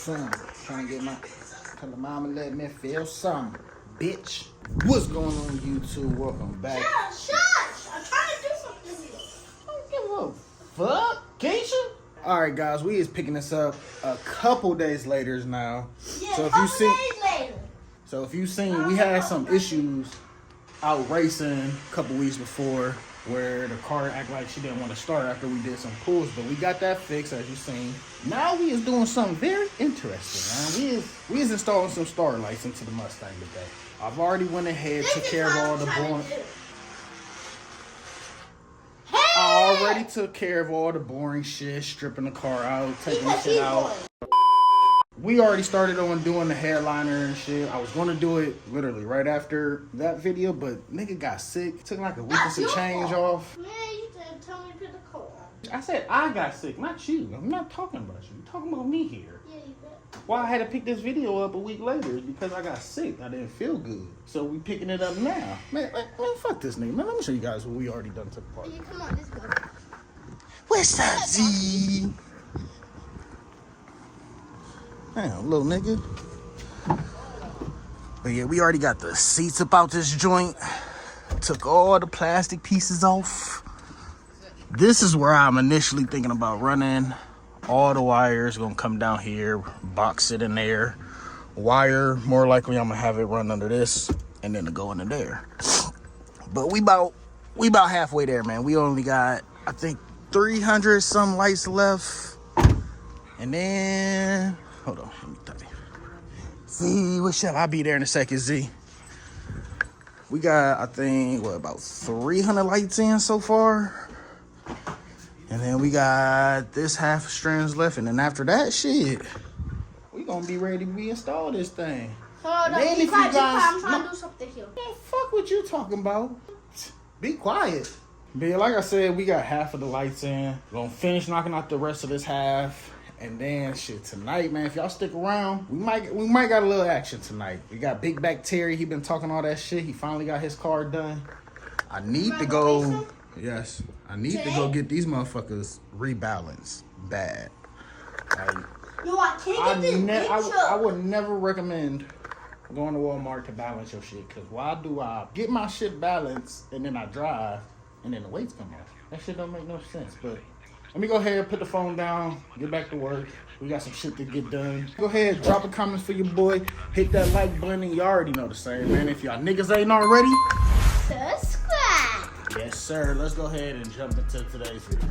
some. Trying to get my... Tell the mama let me feel some. Bitch. What's going on, YouTube? Welcome back. Shush! I'm trying to do something here. I don't give a fuck, Keisha. Alright, guys. We is picking this up a couple days later now. Yeah, so a couple days later. So if you've seen, we had some issues out racing a couple weeks before where the car acted like she didn't want to start after we did some pulls, but we got that fixed, as you've seen. Now we is doing something very interesting, man. We is installing some star lights into the Mustang today. I've already went ahead, took care of all the boring. I already took care of all the boring shit, stripping the car out, taking the shit out. We already started on doing the headliner and shit. I was going to do it literally right after that video, but nigga got sick. Took like a week to change off. Man, you didn't tell me to put the car on. I said I got sick, not you. I'm not talking about you. I'm talking about me here. Yeah, you bet. Why I had to pick this video up a week later is because I got sick. I didn't feel good. So we picking it up now. Man, fuck this nigga. Man, let me show you guys what we already done to the party. Yeah, come on, let's go. What's up, Z? Damn, little nigga. But yeah, we already got the seats about this joint. Took all the plastic pieces off. This is where I'm initially thinking about running. All the wires gonna come down here, box it in there. Wire, more likely I'm gonna have it run under this and then to go into there. But we about halfway there, man. We only got, I think, 300 some lights left. And then, hold on, let me tell you. Z, what shall I be there in a second, Z? We got, I think, what, about 300 lights in so far. And then we got this half strands left. And then after that, shit, we gonna be ready to reinstall this thing. Hold on, be quiet, I'm trying to do something here. Man, fuck what you talking about. Be quiet. But yeah, like I said, we got half of the lights in. We're gonna finish knocking out the rest of this half. And then shit, tonight, man, if y'all stick around, we might got a little action tonight. We got Big Back Terry. He been talking all that shit. He finally got his car done. I need to go. Yes, I need to go get these motherfuckers rebalanced bad. Like, Yo, I can't get this I would never recommend going to Walmart to balance your shit, because why do I get my shit balanced and then I drive and then the weights come off? That shit don't make no sense. But let me go ahead, put the phone down, get back to work. We got some shit to get done. Go ahead, drop a comment for your boy. Hit that like button, and you already know the same, man. If y'all niggas ain't already, subscribe. Yes, sir. Let's go ahead and jump into today's video.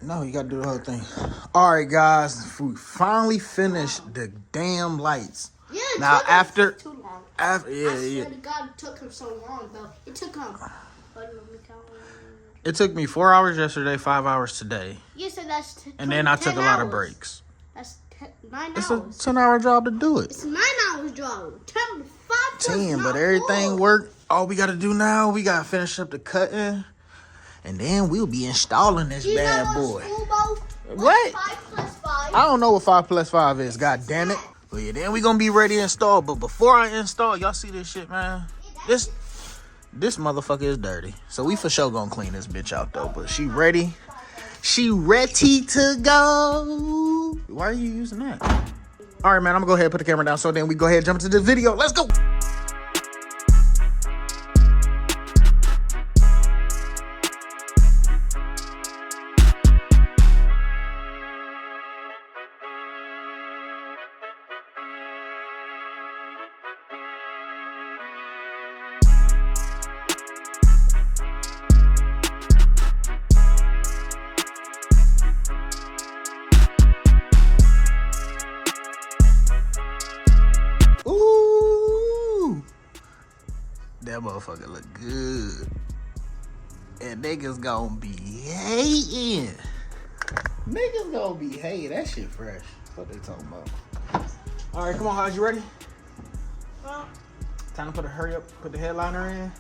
No, you gotta do the whole thing. All right, guys, we finally finished the damn lights. Yeah, now after too long. Yeah, I swear to God, it took him so long, though. It took him. It took me 4 hours yesterday, 5 hours today. You said that's and then I took a lot of breaks. That's 9 it's hours. It's a 10-hour job to do it. It's 9 hours job. 10, but everything worked. All we gotta do now, we gotta finish up the cutting. And then we'll be installing this bad boy. What? 5 plus 5. I don't know what 5 plus 5 is, god damn it. But yeah, then we gonna be ready to install. But before I install, y'all see this shit, man? This motherfucker is dirty. So we for sure gonna clean this bitch out though. But she ready. She ready to go. Why are you using that? All right, man, I'm gonna go ahead and put the camera down so then we go ahead and jump into the video. Let's go. That motherfucker look good. And niggas gonna be hating. Niggas gonna be hating. That shit fresh. What they talking about? All right, come on, Hodge, you ready? Time to hurry up, put the headliner in.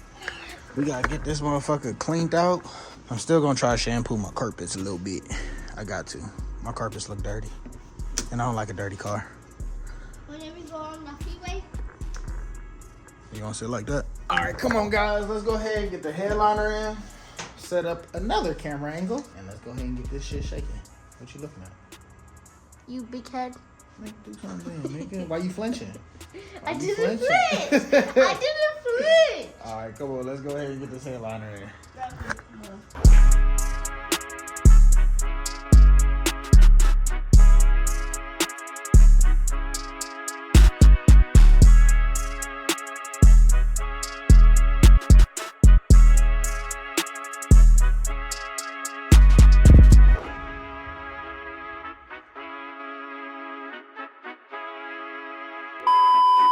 We gotta get this motherfucker cleaned out. I'm still gonna try to shampoo my carpets a little bit. I got to. My carpets look dirty. And I don't like a dirty car. Whenever we go on the freeway. You gonna sit like that? All right, come on, guys. Let's go ahead and get the headliner in. Set up another camera angle. And let's go ahead and get this shit shaking. What you looking at? You big head. Make do something, nigga. Why you flinching? I didn't flinch. I didn't flinch. All right, come on. Let's go ahead and get this headliner in.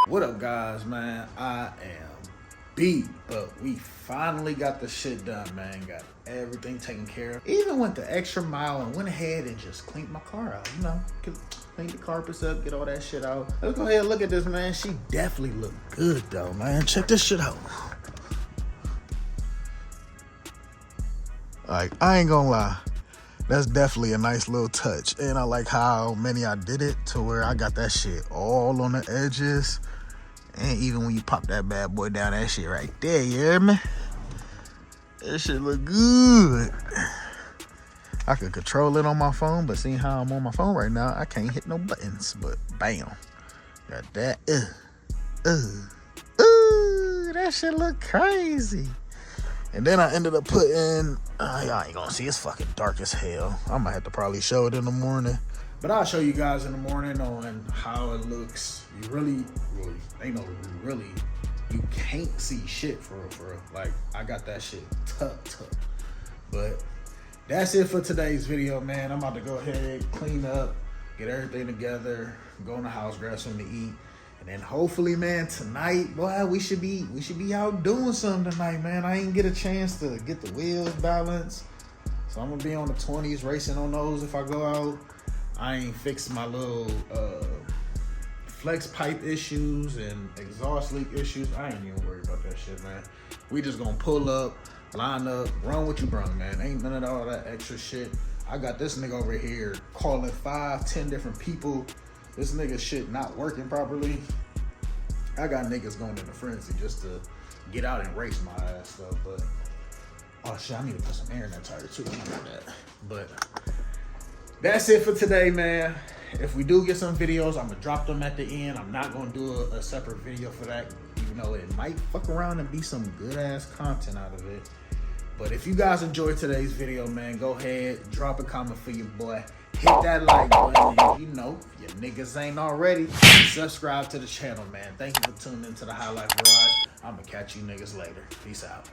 What up, guys, man? I am beat, but we finally got the shit done, man. Got everything taken care of. Even went the extra mile and went ahead and just cleaned my car out, you know? Clean the carpets up, get all that shit out. Let's go ahead and look at this, man. She definitely look good, though, man. Check this shit out. Like, I ain't gonna lie. That's definitely a nice little touch. And I like how many I did it to where I got that shit all on the edges. And even when you pop that bad boy down, that shit right there, you hear me? That shit look good. I could control it on my phone, but seeing how I'm on my phone right now, I can't hit no buttons. But bam, got that. That shit look crazy. And then I ended up putting, y'all ain't gonna see, it's fucking dark as hell. I might have to probably show it in the morning. But I'll show you guys in the morning on how it looks. You really, you can't see shit for real. Like, I got that shit tucked. But that's it for today's video, man. I'm about to go ahead, clean up, get everything together, go in the house, grab something to eat. And then hopefully, man, tonight, boy, we should be out doing something tonight, man. I ain't get a chance to get the wheels balanced. So I'm gonna be on the 20s, racing on those if I go out. I ain't fixed my little flex pipe issues and exhaust leak issues. I ain't even worried about that shit, man. We just gonna pull up, line up, run what you brung, man. Ain't none of all that extra shit. I got this nigga over here calling 5-10 different people. This nigga shit not working properly. I got niggas going in a frenzy just to get out and race my ass stuff. But oh shit, I need to put some air in that tire too. But that's it for today, man. If we do get some videos, I'm gonna drop them at the end. I'm not gonna do a separate video for that, even though it might fuck around and be some good ass content out of it. But if you guys enjoyed today's video, man, go ahead, drop a comment for your boy. Hit that like button, and you know, your niggas ain't already, subscribe to the channel, man. Thank you for tuning into the High Life Garage. I'm gonna catch you niggas later. Peace out.